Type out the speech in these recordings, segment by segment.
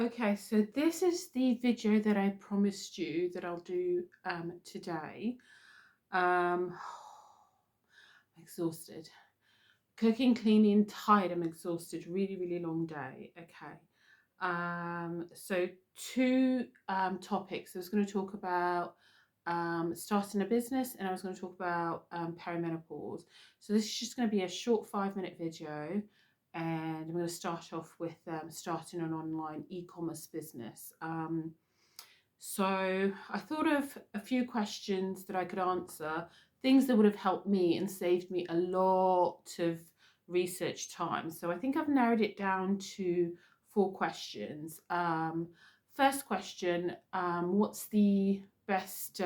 Okay, so this is the video that I promised you that I'll do today. I'm exhausted. Cooking, cleaning, tired. I'm exhausted. Really, really long day. Okay. So two topics. I was going to talk about starting a business, and I was going to talk about perimenopause. So this is just going to be a short 5 minute video, and I'm going to start off with starting an online e-commerce business. So I thought of a few questions that I could answer, things that would have helped me and saved me a lot of research time. So I think I've narrowed it down to 4 questions. First question, what's the best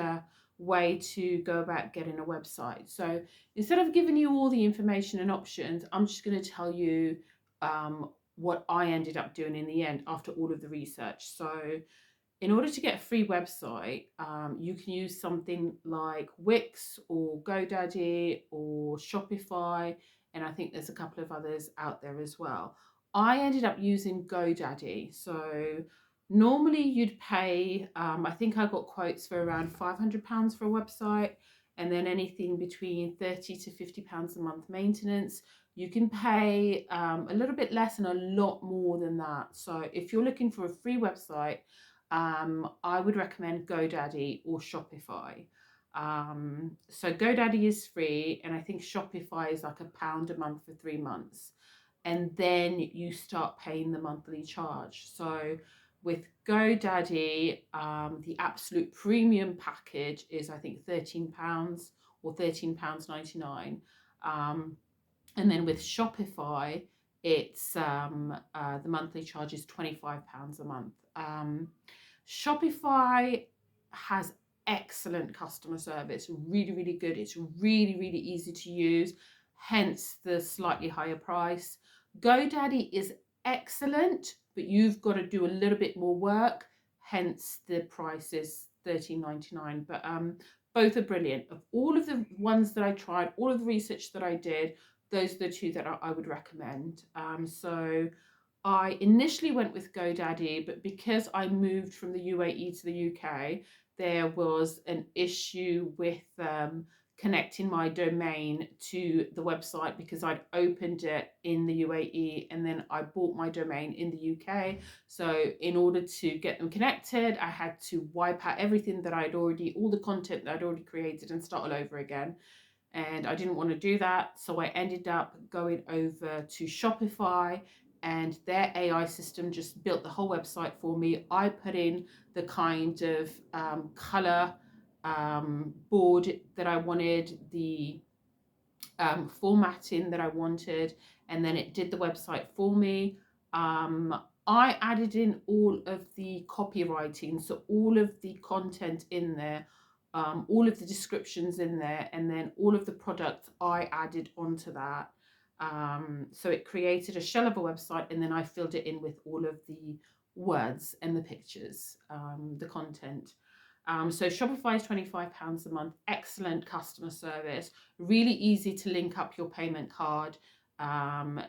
way to go about getting a website? So instead of giving you all the information and options, I'm just going to tell you what I ended up doing in the end after all of the research. So in order to get a free website, you can use something like Wix or GoDaddy or Shopify, and I think there's a couple of others out there as well. I ended up using GoDaddy. So normally you'd pay, I think I got quotes for around £500 for a website, and then anything between £30 to £50 a month maintenance. You can pay a little bit less and a lot more than that. So if you're looking for a free website, I would recommend GoDaddy or Shopify. So GoDaddy is free, and I think Shopify is like £1 a month for 3 months. And then you start paying the monthly charge. So with GoDaddy, the absolute premium package is I think £13 or £13.99. And then with Shopify, it's the monthly charge is £25 a month. Shopify has excellent customer service, really, really good. It's really, really easy to use, hence the slightly higher price. GoDaddy is excellent, but you've got to do a little bit more work, hence the price is $13.99. But both are brilliant. Of all of the ones that I tried, all of the research that I did, those are the two that I would recommend. So I initially went with GoDaddy, but because I moved from the UAE to the UK, there was an issue with connecting my domain to the website because I'd opened it in the UAE and then I bought my domain in the UK. So in order to get them connected, I had to wipe out everything that all the content that I'd already created and start all over again, and I didn't want to do that. So I ended up going over to Shopify, and their AI system just built the whole website for me. I put in the kind of color board that I wanted, the formatting that I wanted, and then it did the website for me. I added in all of the copywriting, so all of the content in there, all of the descriptions in there, and then all of the products I added onto that. So it created a shell of a website, and then I filled it in with all of the words and the pictures, the content. So Shopify is £25 a month, excellent customer service, really easy to link up your payment card,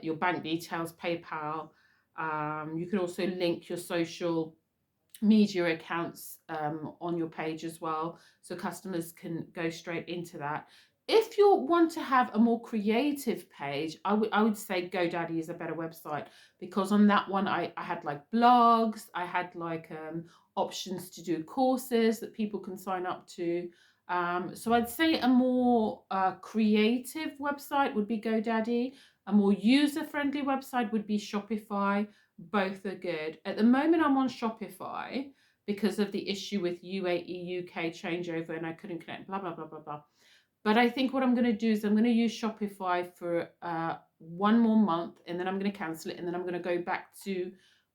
your bank details, PayPal. You can also link your social media accounts on your page as well, so customers can go straight into that. If you want to have a more creative page, I would say GoDaddy is a better website, because on that one I had like blogs, I had like options to do courses that people can sign up to. So I'd say a more creative website would be GoDaddy. A more user-friendly website would be Shopify. Both are good. At the moment, I'm on Shopify because of the issue with UAE UK changeover and I couldn't connect, blah, blah, blah, blah, blah. But I think what I'm going to do is I'm going to use Shopify for 1 more month, and then I'm going to cancel it, and then I'm going to go back to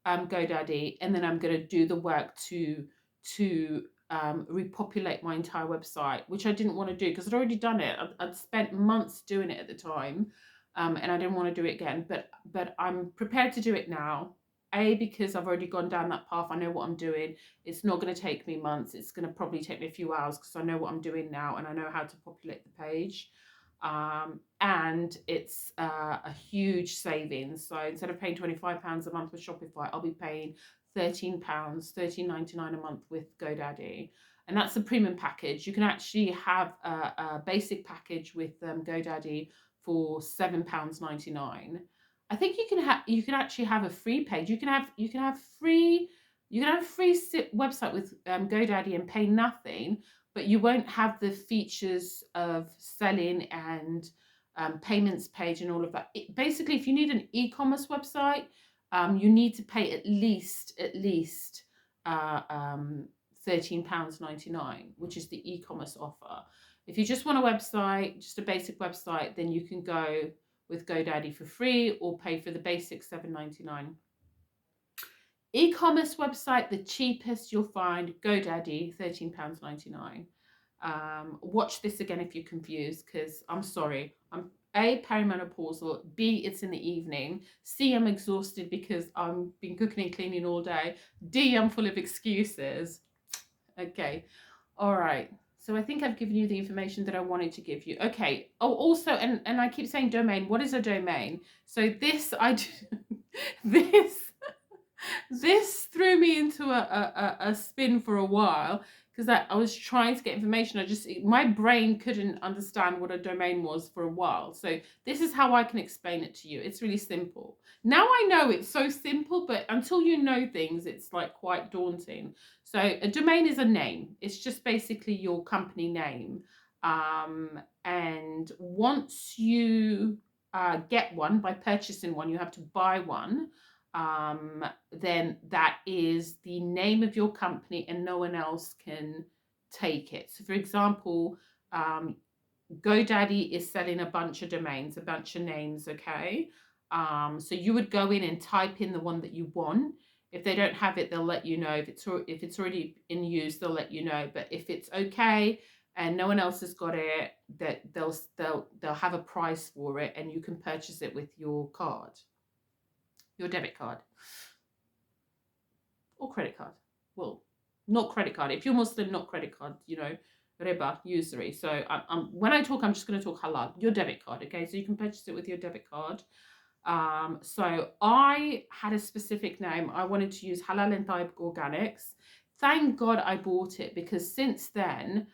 GoDaddy, and then I'm going to do the work to repopulate my entire website, which I didn't want to do because I'd already done it. I'd spent months doing it at the time, and I didn't want to do it again. But I'm prepared to do it now. Because I've already gone down that path. I know what I'm doing. It's not going to take me months. It's going to probably take me a few hours because I know what I'm doing now and I know how to populate the page. And it's a huge savings. So instead of paying £25 a month with Shopify, I'll be paying £13, 13.99 a month with GoDaddy. And that's the premium package. You can actually have a basic package with GoDaddy for £7.99. I think you can actually have a free page. You can have free website with GoDaddy and pay nothing, but you won't have the features of selling and payments page and all of that. Basically, if you need an e-commerce website, you need to pay at least £13.99, which is the e-commerce offer. If you just want a website, just a basic website, then you can go with GoDaddy for free or pay for the basic £7.99. E-commerce website, the cheapest you'll find, GoDaddy, £13.99. Watch this again if you're confused, because I'm sorry. I'm A, perimenopausal, B, it's in the evening, C, I'm exhausted because I've been cooking and cleaning all day, D, I'm full of excuses. Okay, all right. So I think I've given you the information that I wanted to give you. Okay. Oh, also, and I keep saying domain. What is a domain? So this this threw me into a spin for a while, because I was trying to get information. My brain couldn't understand what a domain was for a while. So this is how I can explain it to you. It's really simple. Now I know it's so simple, but until you know things, it's like quite daunting. So a domain is a name. It's just basically your company name. And once you get one by purchasing one, you have to buy one. Then that is the name of your company and no one else can take it. So for example, GoDaddy is selling a bunch of domains, a bunch of names, okay? So you would go in and type in the one that you want. If they don't have it, they'll let you know. If it's already in use, they'll let you know. But if it's okay and no one else has got it, that they'll have a price for it, and you can purchase it with your card, your debit card or credit card. Well, not credit card. If you're Muslim, not credit card, riba, usury. So when I talk, I'm just going to talk halal, your debit card. Okay, so you can purchase it with your debit card. So I had a specific name. I wanted to use Halal&Tayyib Organics. Thank God I bought it, because since then,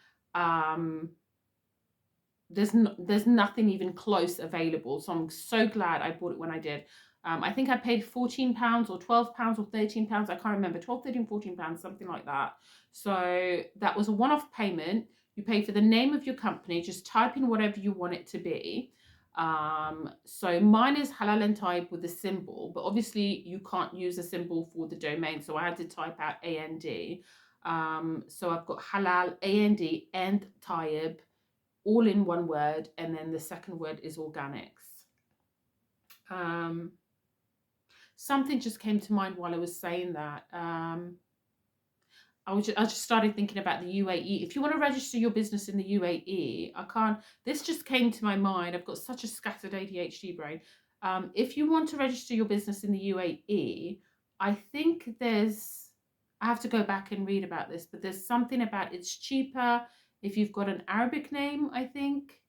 there's nothing even close available. So I'm so glad I bought it when I did. I think I paid £14 or £12 or £13. I can't remember, 12, 13, £14, something like that. So that was a one-off payment. You pay for the name of your company, just type in whatever you want it to be. So mine is Halal&Tayyib with a symbol, but obviously you can't use a symbol for the domain. So I had to type out AND. So I've got Halal, AND, and Tayyib, all in one word, and then the second word is organics. Something just came to mind while I was saying that. I just started thinking about the UAE. If you want to register your business in the UAE, this just came to my mind. I've got such a scattered ADHD brain. If you want to register your business in the UAE, I think I have to go back and read about this, but there's something about it's cheaper if you've got an Arabic name, I think.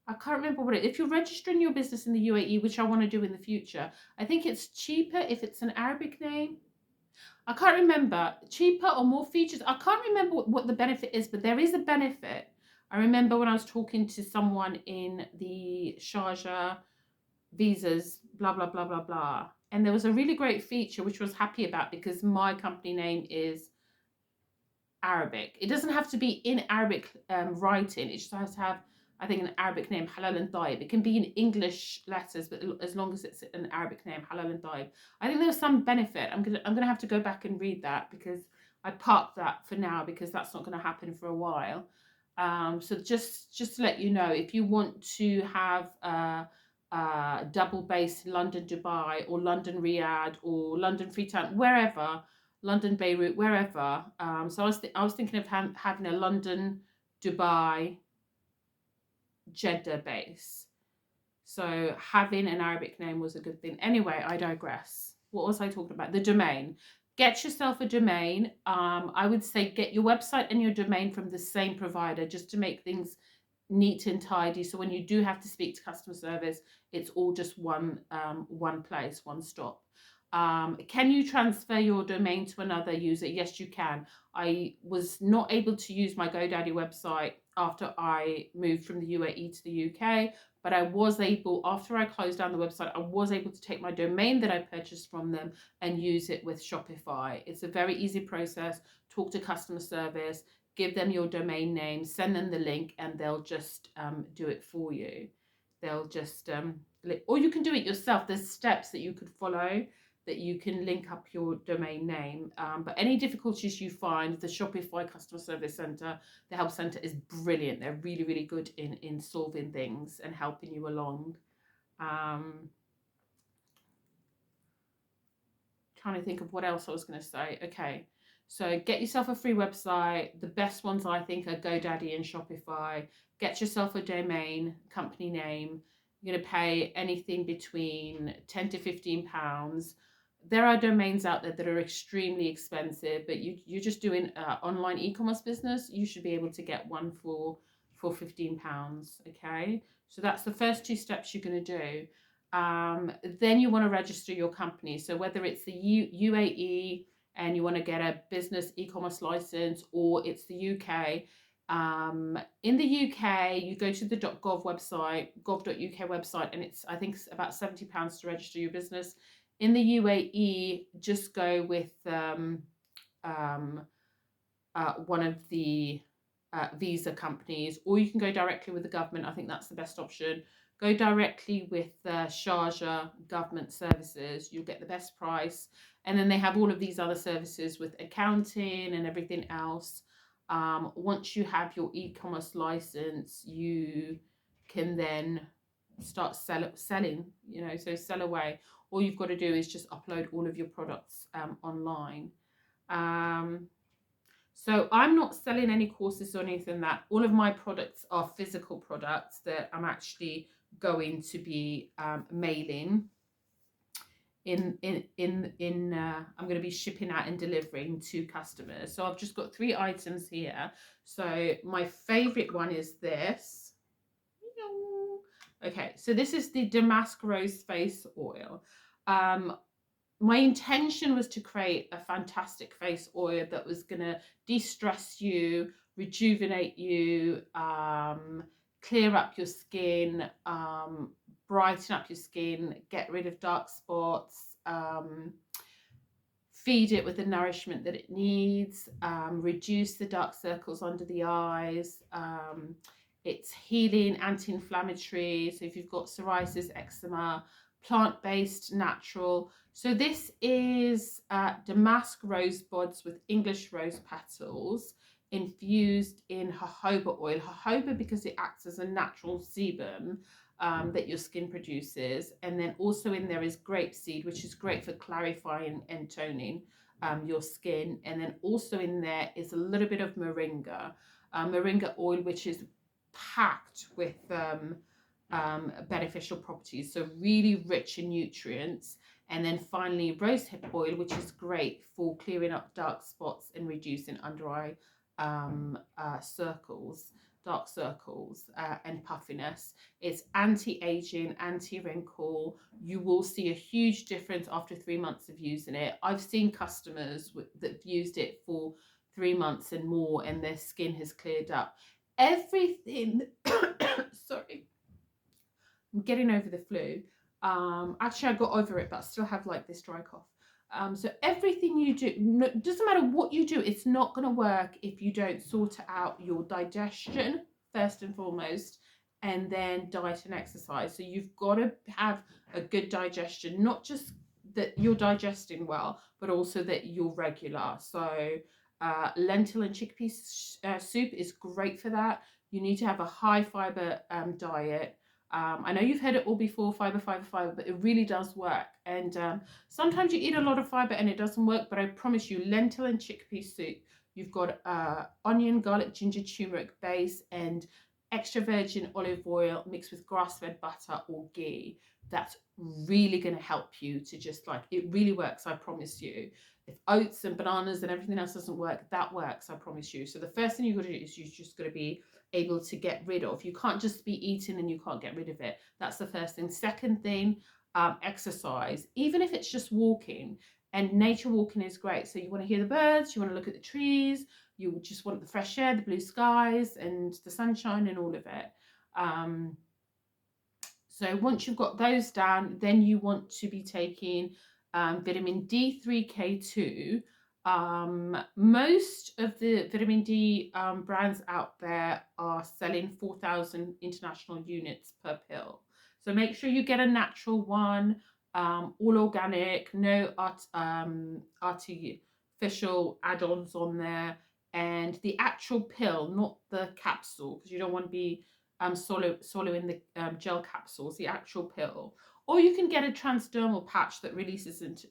I can't remember what it is. If you're registering your business in the UAE, which I want to do in the future, I think it's cheaper if it's an Arabic name. I can't remember. Cheaper or more features. I can't remember what the benefit is, but there is a benefit. I remember when I was talking to someone in the Sharjah visas, blah, blah, blah, blah, blah. And there was a really great feature, which I was happy about, because my company name is Arabic. It doesn't have to be in Arabic writing. It just has to have, I think, an Arabic name, Halal&Tayyib. It can be in English letters, but as long as it's an Arabic name, Halal&Tayyib. I think there's some benefit. I'm gonna have to go back and read that, because I parked that for now, because that's not going to happen for a while. So just to let you know, if you want to have double base in London, Dubai, or London, Riyadh, or London, Freetown, wherever, London, Beirut, wherever. So I was thinking of having a London, Dubai, Jeddah base. So having an Arabic name was a good thing. Anyway, I digress. What was I talking about? The domain. Get yourself a domain. I would say get your website and your domain from the same provider, just to make things neat and tidy. So when you do have to speak to customer service, it's all just one place, one stop. Can you transfer your domain to another user? Yes, you can. I was not able to use my GoDaddy website after I moved from the UAE to the UK, but I was able, after I closed down the website, I was able to take my domain that I purchased from them and use it with Shopify. It's a very easy process. Talk to customer service, give them your domain name, send them the link, and they'll just do it for you. They'll just, or you can do it yourself. There's steps that you could follow that you can link up your domain name. But any difficulties you find, the Shopify Customer Service Center, the Help Center is brilliant. They're really, really good in solving things and helping you along. Trying to think of what else I was going to say. Okay, so get yourself a free website. The best ones I think are GoDaddy and Shopify. Get yourself a domain, company name. You're going to pay anything between £10 to £15. There are domains out there that are extremely expensive, but you're just doing online e-commerce business. You should be able to get one for £15. Okay, so that's the first two steps you're going to do. Then you want to register your company. So whether it's the UAE and you want to get a business e-commerce license, or it's the UK. In the UK, you go to the .gov website, gov.uk website, and I think it's about £70 to register your business. In the UAE, just go with one of the visa companies, or you can go directly with the government. I think that's the best option. Go directly with Sharjah Government Services. You'll get the best price. And then they have all of these other services with accounting and everything else. Once you have your e-commerce license, you can then start selling, so sell away. All you've got to do is just upload all of your products online. So I'm not selling any courses or anything. That all of my products are physical products that I'm actually going to be mailing. I'm going to be shipping out and delivering to customers. So I've just got 3 items here. So my favorite one is this. Okay, so this is the Damask Rose Face Oil. My intention was to create a fantastic face oil that was going to de-stress you, rejuvenate you, clear up your skin, brighten up your skin, get rid of dark spots, feed it with the nourishment that it needs, reduce the dark circles under the eyes. It's healing, anti-inflammatory. So if you've got psoriasis, eczema, plant-based, natural. So this is damask rose buds with English rose petals infused in jojoba oil. Jojoba because it acts as a natural sebum that your skin produces. And then also in there is grapeseed, which is great for clarifying and toning your skin. And then also in there is a little bit of moringa oil, which is packed with beneficial properties, so really rich in nutrients. And then finally rosehip oil, which is great for clearing up dark spots and reducing under eye dark circles and puffiness. It's anti-aging, anti-wrinkle. You will see a huge difference after 3 months of using it. I've seen customers that have used it for 3 months and more, and their skin has cleared up. Everything sorry, I'm getting over the flu. Actually, I got over it, but I still have like this dry cough. So everything you do, doesn't matter what you do, it's not going to work if you don't sort out your digestion first and foremost, and then diet and exercise. So you've got to have a good digestion, not just that you're digesting well, but also that you're regular. So lentil and chickpea soup is great for that. You need to have a high fiber diet. I know you've heard it all before, fiber, but it really does work. And sometimes you eat a lot of fiber and it doesn't work, but I promise you, lentil and chickpea soup, you've got onion, garlic, ginger, turmeric base, and extra virgin olive oil mixed with grass-fed butter or ghee. That's really going to help you to just it really works, I promise you. If oats and bananas and everything else doesn't work, that works, I promise you. So the first thing you've got to do is you've just got to be able to get rid of. You can't just be eating and you can't get rid of it. That's the first thing. Second thing, exercise, even if it's just walking. And nature walking is great. So you want to hear the birds, you want to look at the trees, you just want the fresh air, the blue skies, and the sunshine, and all of it. So once you've got those down, then you want to be taking vitamin D3, K2. Most of the vitamin D brands out there are selling 4,000 international units per pill. So make sure you get a natural one, all organic, no artificial add-ons on there, and the actual pill, not the capsule, because you don't want to be swallowing the gel capsules, the actual pill. Or you can get a transdermal patch that releases into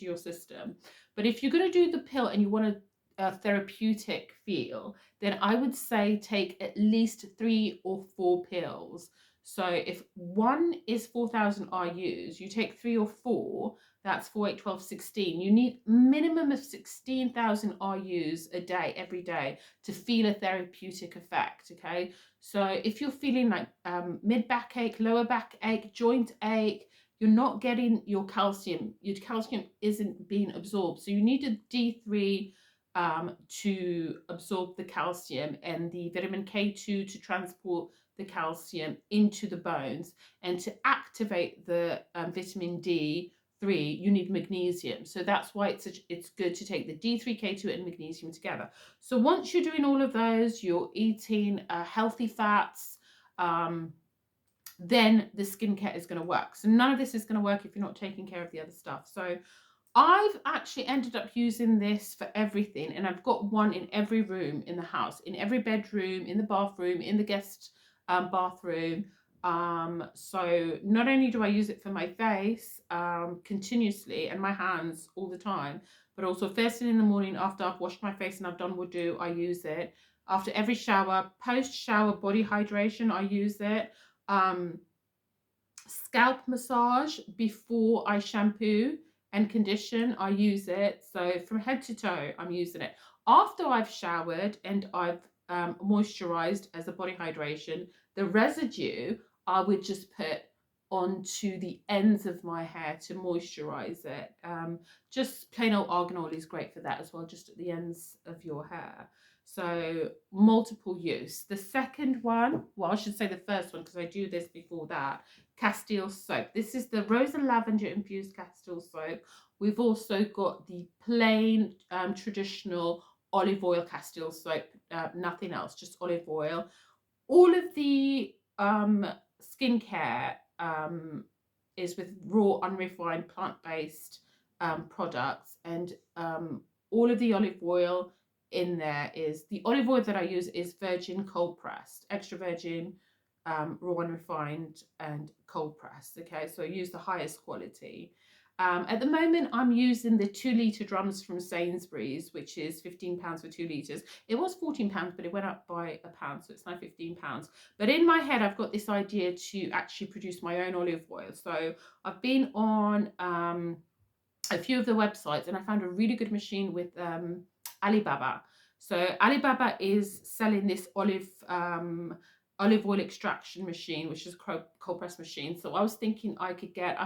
your system. But if you're going to do the pill and you want a therapeutic feel, then I would say take at least 3 or 4 pills. So if one is 4,000 RUs, you take 3 or 4, that's 4, 8, 12, 16. You need minimum of 16,000 RUs a day, every day, to feel a therapeutic effect, okay? So if you're feeling like mid backache, lower backache, joint ache, you're not getting your calcium isn't being absorbed. So you need a D3 to absorb the calcium, and the vitamin K2 to transport the calcium into the bones, and to activate the vitamin D3, you need magnesium. So that's why it's good to take the D3, K2 and magnesium together. So once you're doing all of those, you're eating healthy fats, then the skincare is going to work. So none of this is going to work if you're not taking care of the other stuff. So I've actually ended up using this for everything, and I've got one in every room in the house, in every bedroom, in the bathroom, in the guest bathroom. So not only do I use it for my face continuously and my hands all the time, but also first thing in the morning after I've washed my face and I've done wudu, I use it. After every shower, post-shower body hydration, I use it. Scalp massage before I shampoo and condition, I use it. So from head to toe, I'm using it. After I've showered and I've moisturized as a body hydration, the residue I would just put onto the ends of my hair to moisturize it. Just plain old argan oil is great for that as well, just at the ends of your hair. So multiple use. The second one, well, I should say the first one because I do this before that, Castile soap. This is the rose and lavender infused Castile soap. We've also got the plain traditional olive oil Castile soap, nothing else, just olive oil. All of the skincare is with raw, unrefined, plant-based products, and all of the olive oil in there is, the olive oil that I use is virgin cold pressed, extra virgin, raw and refined, and cold pressed. Okay, so I use the highest quality. At the moment, I'm using the 2-litre drums from Sainsbury's, which is £15 for 2 litres. It was £14, but it went up by £1, so it's now £15. But in my head, I've got this idea to actually produce my own olive oil. So I've been on a few of the websites, and I found a really good machine with Alibaba. So Alibaba is selling this olive oil extraction machine, which is a cold press machine. So I was thinking I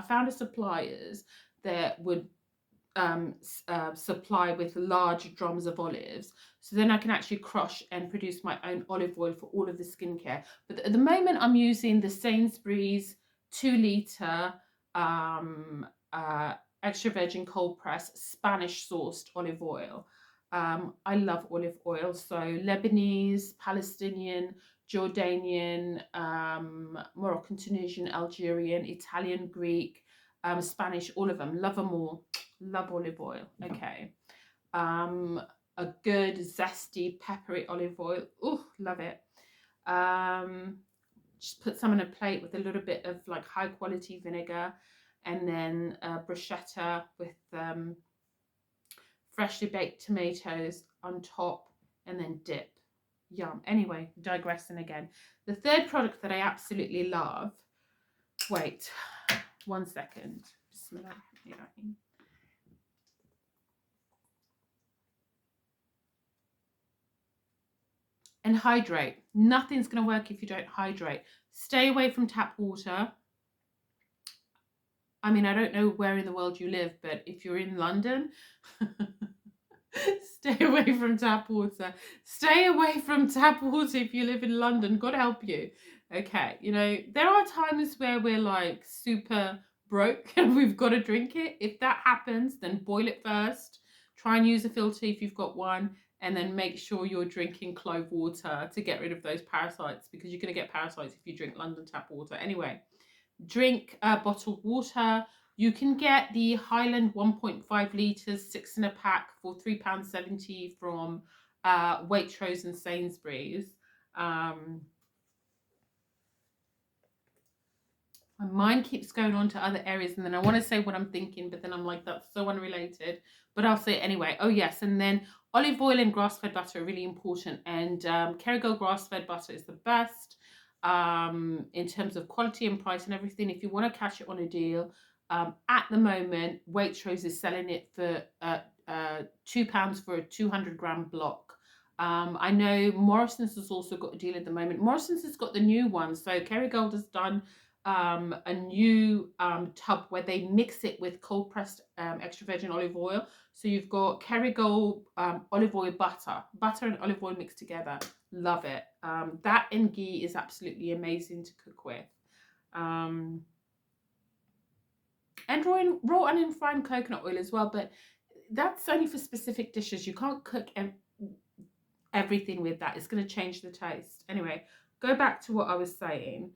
found a suppliers that would supply with large drums of olives, so then I can actually crush and produce my own olive oil for all of the skincare. But at the moment I'm using the Sainsbury's 2-litre extra virgin cold press Spanish sourced olive oil. I love olive oil, so Lebanese, Palestinian, Jordanian, Moroccan, Tunisian, Algerian, Italian, Greek, Spanish, all of them. Love them all. Love olive oil. Okay. A good zesty peppery olive oil. Oh, love it. Just put some on a plate with a little bit of like high quality vinegar, and then bruschetta with freshly baked tomatoes on top, and then dip. Yum. Anyway, digressing again. The third product that I absolutely love. Wait, 1 second. Bismillahirrahmanirrahim. And hydrate. Nothing's going to work if you don't hydrate. Stay away from tap water. I mean, I don't know where in the world you live, but if you're in London, stay away from tap water. Stay away from tap water if you live in London. God help you. Okay, you know, there are times where we're like super broke and we've got to drink it. If that happens, then boil it first. Try and use a filter if you've got one, and then make sure you're drinking clove water to get rid of those parasites, because you're going to get parasites if you drink London tap water. Anyway, drink bottled water. You can get the Highland 1.5 litres, 6 in a pack for £3.70 from Waitrose and Sainsbury's. My mind keeps going on to other areas, and then I want to say what I'm thinking, but then I'm like, that's so unrelated. But I'll say it anyway. Oh, yes. And then olive oil and grass-fed butter are really important. And Kerrygold grass-fed butter is the best in terms of quality and price and everything. If you want to catch it on a deal, at the moment, Waitrose is selling it for £2 for a 200-gram block. I know Morrison's has also got a deal at the moment. Morrison's has got the new one. So Kerrygold has done a new tub where they mix it with cold pressed extra virgin olive oil. So you've got Kerrygold olive oil butter and olive oil mixed together. Love it. That and ghee is absolutely amazing to cook with. And raw onion fried coconut oil as well, but that's only for specific dishes. You can't cook everything with that. It's going to change the taste. Anyway, go back to what I was saying.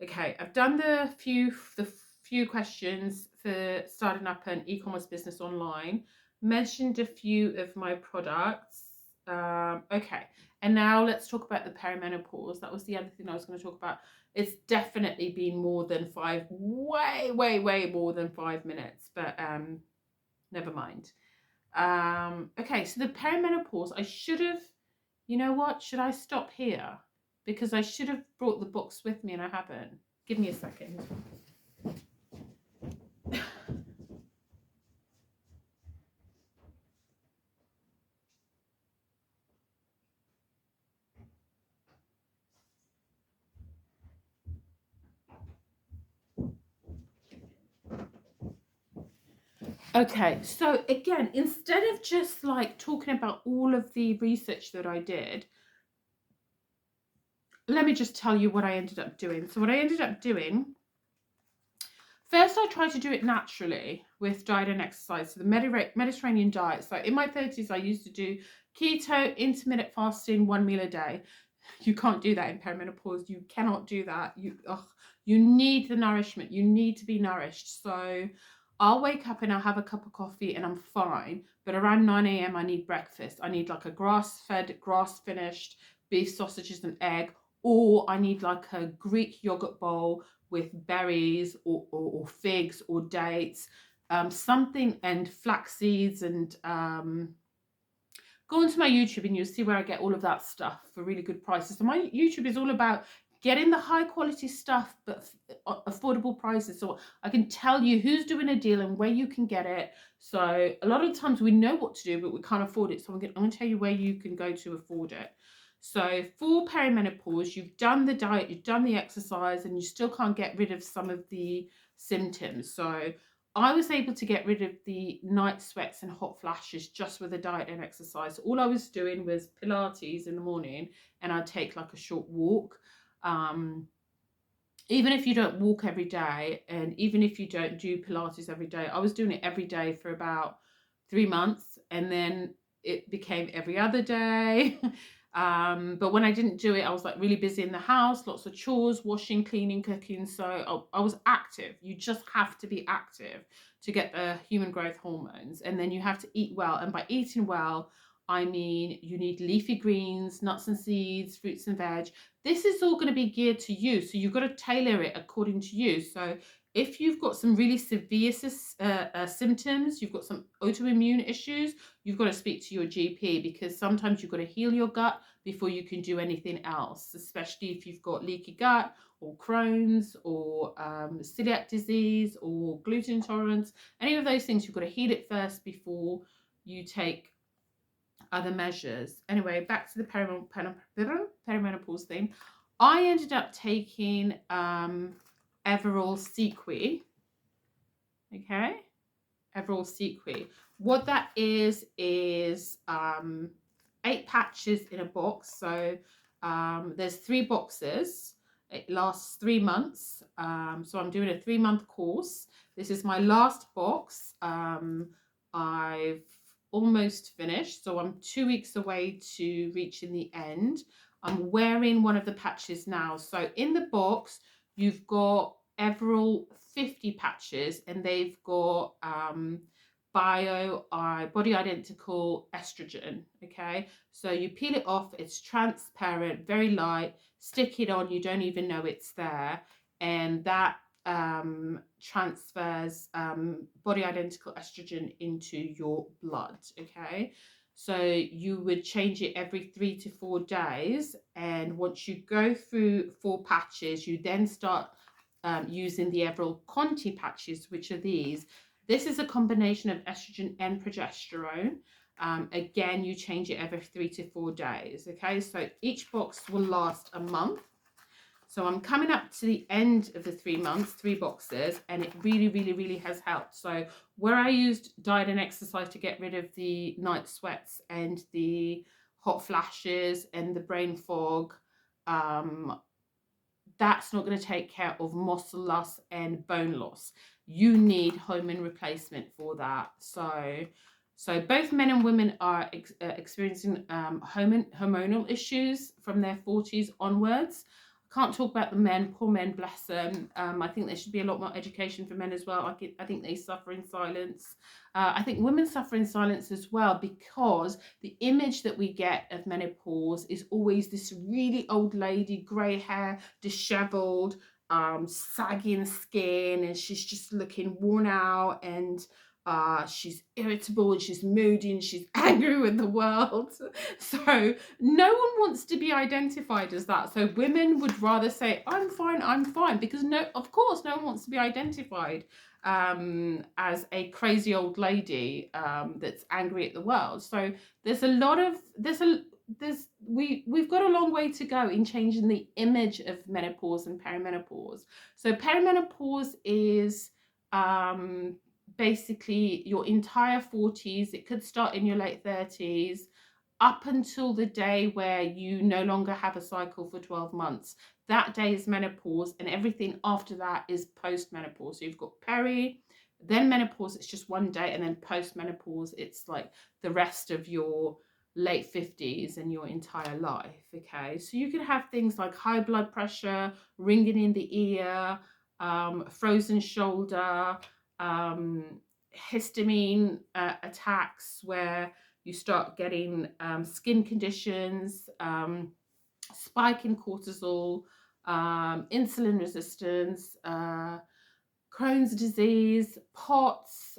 Okay, I've done the few questions for starting up an e-commerce business online. Mentioned a few of my products. Okay, and now let's talk about the perimenopause. That was the other thing I was going to talk about. It's definitely been more than way more than 5 minutes, but never mind. Okay, so the perimenopause, I should have, you know what? Should I stop here? Because I should have brought the books with me and I haven't. Give me a second. Okay, so again, instead of just like talking about all of the research that I did, let me just tell you what I ended up doing. So what I ended up doing, first I tried to do it naturally with diet and exercise, so the Mediterranean diet. So in my 30s, I used to do keto, intermittent fasting, 1 meal a day. You can't do that in perimenopause. You cannot do that. You need the nourishment. You need to be nourished. So I'll wake up and I'll have a cup of coffee and I'm fine. But around 9 a.m. I need breakfast. I need like a grass-fed, grass-finished beef sausages and egg, or I need like a Greek yogurt bowl with berries or figs or dates, something, and flax seeds, and go onto my YouTube and you'll see where I get all of that stuff for really good prices. So my YouTube is all about getting the high quality stuff but affordable prices, so I can tell you who's doing a deal and where you can get it. So a lot of times we know what to do but we can't afford it, so I'm going to tell you where you can go to afford it. So for perimenopause, you've done the diet, you've done the exercise, and you still can't get rid of some of the symptoms. So I was able to get rid of the night sweats and hot flashes just with a diet and exercise. All I was doing was Pilates in the morning, and I'd take like a short walk. Even if you don't walk every day, and even if you don't do Pilates every day, I was doing it every day for about 3 months, and then it became every other day. But when I didn't do it, I was like really busy in the house, lots of chores, washing, cleaning, cooking. So I was active. You just have to be active to get the human growth hormones. And then you have to eat well. And by eating well, I mean, you need leafy greens, nuts and seeds, fruits and veg. This is all going to be geared to you. So you've got to tailor it according to you. So if you've got some really severe symptoms, you've got some autoimmune issues, you've got to speak to your GP, because sometimes you've got to heal your gut before you can do anything else, especially if you've got leaky gut or Crohn's or celiac disease or gluten intolerance. Any of those things, you've got to heal it first before you take other measures. Anyway, back to the perimenopause thing. I ended up taking Everall Sequi. Okay, Everall Sequi. What that is 8 patches in a box. So there's 3 boxes. It lasts 3 months. So I'm doing a 3-month course. This is my last box. I've almost finished. So I'm 2 weeks away to reaching the end. I'm wearing one of the patches now. So in the box, you've got Everall 50 patches, and they've got body identical estrogen. Okay, so you peel it off, it's transparent, very light, stick it on, you don't even know it's there, and that transfers body identical estrogen into your blood. Okay, so you would change it every 3 to 4 days, and once you go through 4 patches, you then start using the Everall Conti patches, which are these. This is a combination of estrogen and progesterone. Again, you change it every 3 to 4 days. Okay, so each box will last a month. So I'm coming up to the end of the 3 months, 3 boxes, and it really, really, really has helped. So where I used diet and exercise to get rid of the night sweats and the hot flashes and the brain fog, that's not going to take care of muscle loss and bone loss. You need hormone replacement for that. So both men and women are experiencing hormonal issues from their 40s onwards. I can't talk about the men, poor men, bless them. I think there should be a lot more education for men as well. I think they suffer in silence. I think women suffer in silence as well, because the image that we get of menopause is always this really old lady, grey hair, disheveled, sagging skin, and she's just looking worn out, and she's irritable, and she's moody, and she's angry with the world. So no one wants to be identified as that. So women would rather say, I'm fine, because of course no one wants to be identified as a crazy old lady that's angry at the world. So we've got a long way to go in changing the image of menopause and perimenopause. So perimenopause is basically your entire 40s. It could start in your late 30s up until the day where you no longer have a cycle for 12 months. That day is menopause, and everything after that is post-menopause. So you've got peri, then menopause, it's just 1 day, and then post-menopause, it's like the rest of your late 50s and your entire life. Okay, so you could have things like high blood pressure, ringing in the ear, frozen shoulder, histamine attacks where you start getting skin conditions, spike in cortisol, insulin resistance, Crohn's disease, POTS,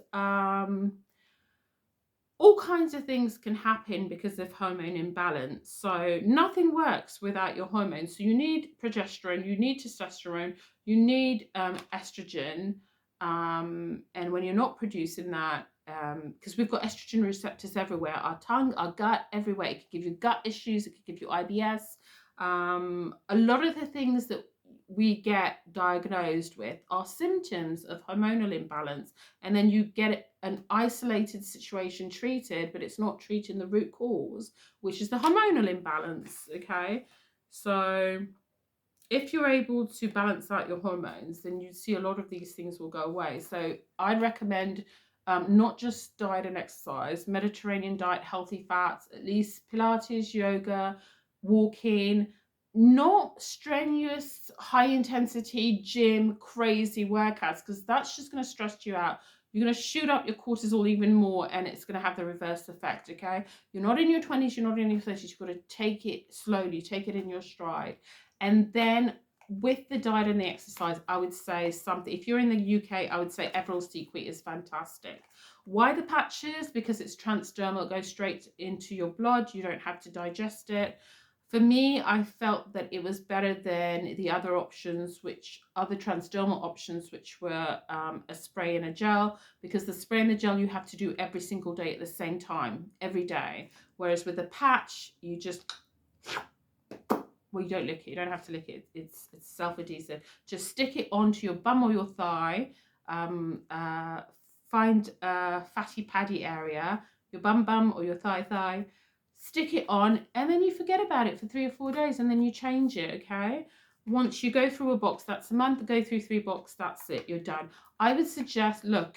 all kinds of things can happen because of hormone imbalance. So nothing works without your hormones. So you need progesterone, you need testosterone, you need estrogen. And when you're not producing that, because we've got estrogen receptors everywhere, our tongue, our gut, everywhere. It could give you gut issues, it could give you IBS. A lot of the things that we get diagnosed with are symptoms of hormonal imbalance, and then you get an isolated situation treated, but it's not treating the root cause, which is the hormonal imbalance. Okay, so if you're able to balance out your hormones, then you see a lot of these things will go away. So I'd recommend not just diet and exercise, Mediterranean diet, healthy fats, at least Pilates, yoga, walking, not strenuous, high intensity gym, crazy workouts, because that's just going to stress you out. You're going to shoot up your cortisol even more, and it's going to have the reverse effect. Okay, you're not in your 20s, you're not in your 30s. You've got to take it slowly, take it in your stride. And then with the diet and the exercise, I would say something. If you're in the UK, I would say Everall Sequi is fantastic. Why the patches? Because it's transdermal, it goes straight into your blood. You don't have to digest it. For me, I felt that it was better than the other options, which other transdermal options, which were a spray and a gel, because the spray and the gel you have to do every single day at the same time, every day. Whereas with a patch, you just, well, you don't lick it. You don't have to lick it. It's self-adhesive. Just stick it onto your bum or your thigh. Um, uh, Find a fatty paddy area, your bum or your thigh. Stick it on, and then you forget about it for 3 or 4 days, and then you change it. Okay. Once you go through a box, that's a month. Go through 3 boxes, that's it. You're done. I would suggest, look,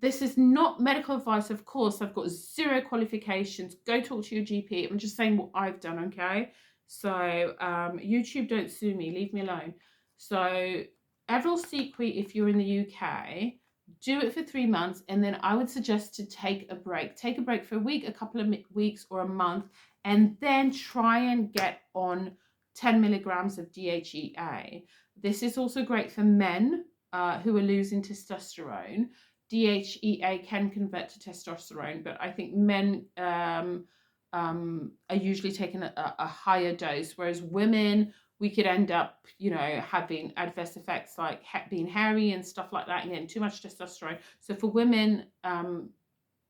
this is not medical advice, of course. I've got zero qualifications. Go talk to your GP. I'm just saying what I've done, okay? So YouTube, don't sue me. Leave me alone. So Everil Sequi, if you're in the UK, do it for 3 months, and then I would suggest to take a break. Take a break for a week, a couple of weeks, or a month, and then try and get on 10 milligrams of DHEA. This is also great for men who are losing testosterone. DHEA can convert to testosterone, but I think men are usually taking a higher dose, whereas women, we could end up, having adverse effects like being hairy and stuff like that, and getting too much testosterone. So for women,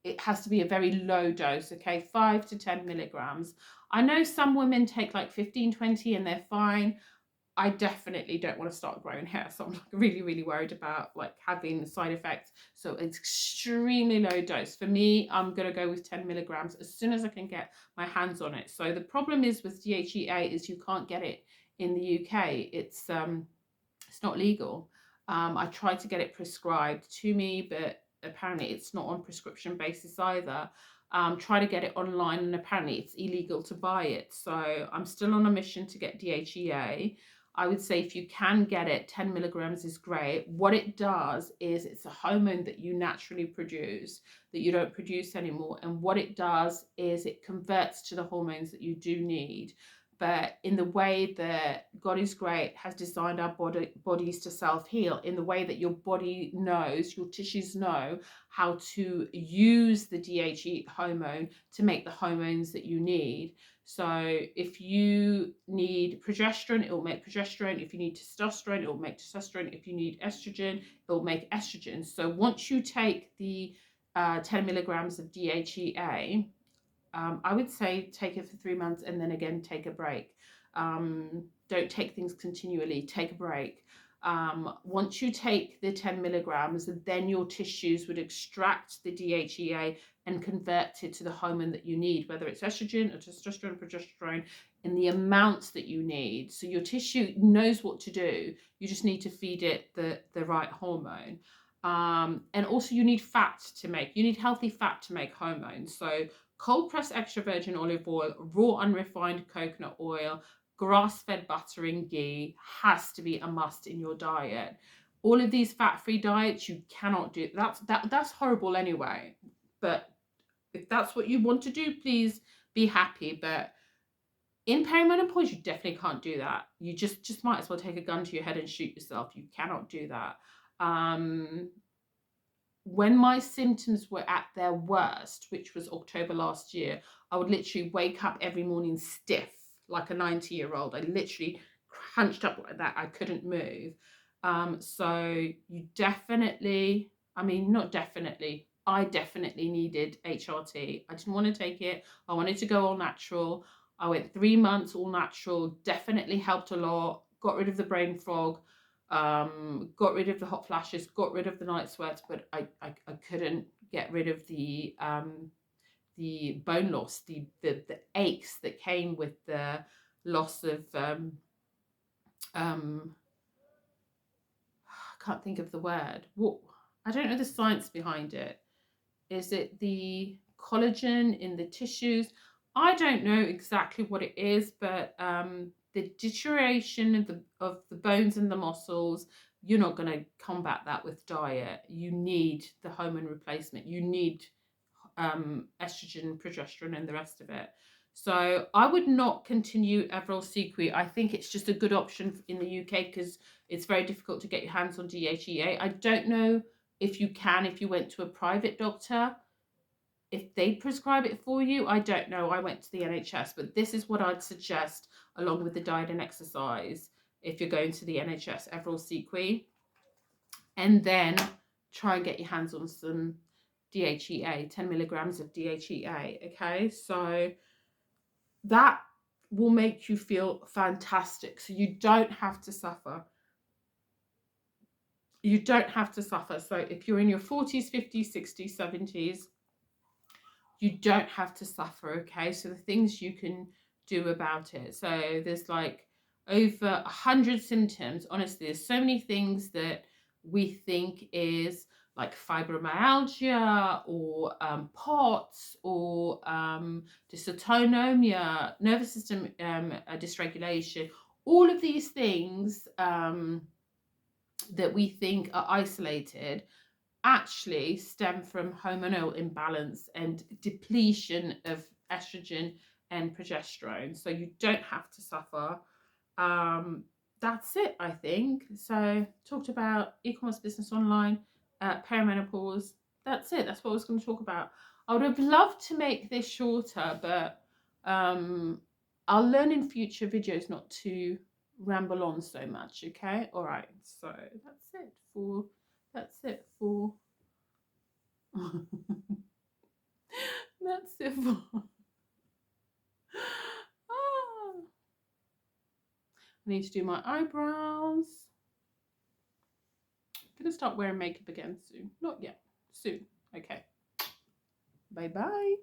it has to be a very low dose, okay, 5 to 10 milligrams. I know some women take like 15, 20 and they're fine. I definitely don't want to start growing hair, so I'm like really, really worried about like having side effects. So it's extremely low dose. For me, I'm gonna go with 10 milligrams as soon as I can get my hands on it. So the problem is with DHEA is you can't get it in the UK. It's not legal. I tried to get it prescribed to me, but apparently it's not on prescription basis either. Try to get it online, and apparently it's illegal to buy it. So I'm still on a mission to get DHEA. I would say if you can get it, 10 milligrams is great. What it does is it's a hormone that you naturally produce that you don't produce anymore. And what it does is it converts to the hormones that you do need. But in the way that God is great, has designed our bodies to self-heal, in the way that your body knows, your tissues know how to use the DHE hormone to make the hormones that you need. So if you need progesterone, it will make progesterone. If you need testosterone, it will make testosterone. If you need estrogen, it will make estrogen. So once you take the 10 milligrams of DHEA, I would say take it for 3 months and then again take a break. Don't take things continually, take a break. Once you take the 10 milligrams, then your tissues would extract the DHEA and convert it to the hormone that you need, whether it's estrogen or testosterone or progesterone, in the amounts that you need. So your tissue knows what to do. You just need to feed it the right hormone. And also you need you need healthy fat to make hormones. So cold pressed extra virgin olive oil, raw unrefined coconut oil, grass-fed butter and ghee has to be a must in your diet. All of these fat-free diets you cannot do. That's horrible anyway. But if that's what you want to do, please be happy. But in perimenopause, you definitely can't do that. You just might as well take a gun to your head and shoot yourself. You cannot do that. When my symptoms were at their worst, which was October last year, I would literally wake up every morning stiff, like a 90-year-old. I literally hunched up like that. I couldn't move. So you definitely, not definitely, I definitely needed HRT. I didn't want to take it. I wanted to go all natural. I went 3 months all natural, definitely helped a lot, got rid of the brain fog, got rid of the hot flashes, got rid of the night sweats, but I couldn't get rid of the bone loss, the aches that came with the loss of I can't think of the word. What, I don't know the science behind it. Is it the collagen in the tissues? I don't know exactly what it is, but the deterioration of the bones and the muscles, you're not going to combat that with diet. You need the hormone replacement. You need estrogen, progesterone, and the rest of it. So I would not continue Everil Sequi. I think it's just a good option in the UK because it's very difficult to get your hands on DHEA. I don't know if you went to a private doctor, If they prescribe it for you, I don't know. I went to the NHS, but this is what I'd suggest along with the diet and exercise if you're going to the NHS, Everil Sequi. And then try and get your hands on some DHEA, 10 milligrams of DHEA. Okay, so that will make you feel fantastic. So you don't have to suffer. You don't have to suffer. So if you're in your 40s, 50s, 60s, 70s, you don't have to suffer. Okay, so the things you can do about it. So there's like over 100 symptoms. Honestly, there's so many things that we think is like fibromyalgia or POTS or dysautonomia, nervous system dysregulation. All of these things that we think are isolated actually stem from hormonal imbalance and depletion of estrogen and progesterone. So you don't have to suffer. That's it, I think. So talked about e-commerce business online, perimenopause. That's it. That's what I was going to talk about. I would have loved to make this shorter, but I'll learn in future videos not to ramble on so much. Okay. All right. So that's it for that's it for that's it for Ah, I need to do my eyebrows. I'm gonna start wearing makeup again soon. Not yet. Soon. Okay. Bye bye.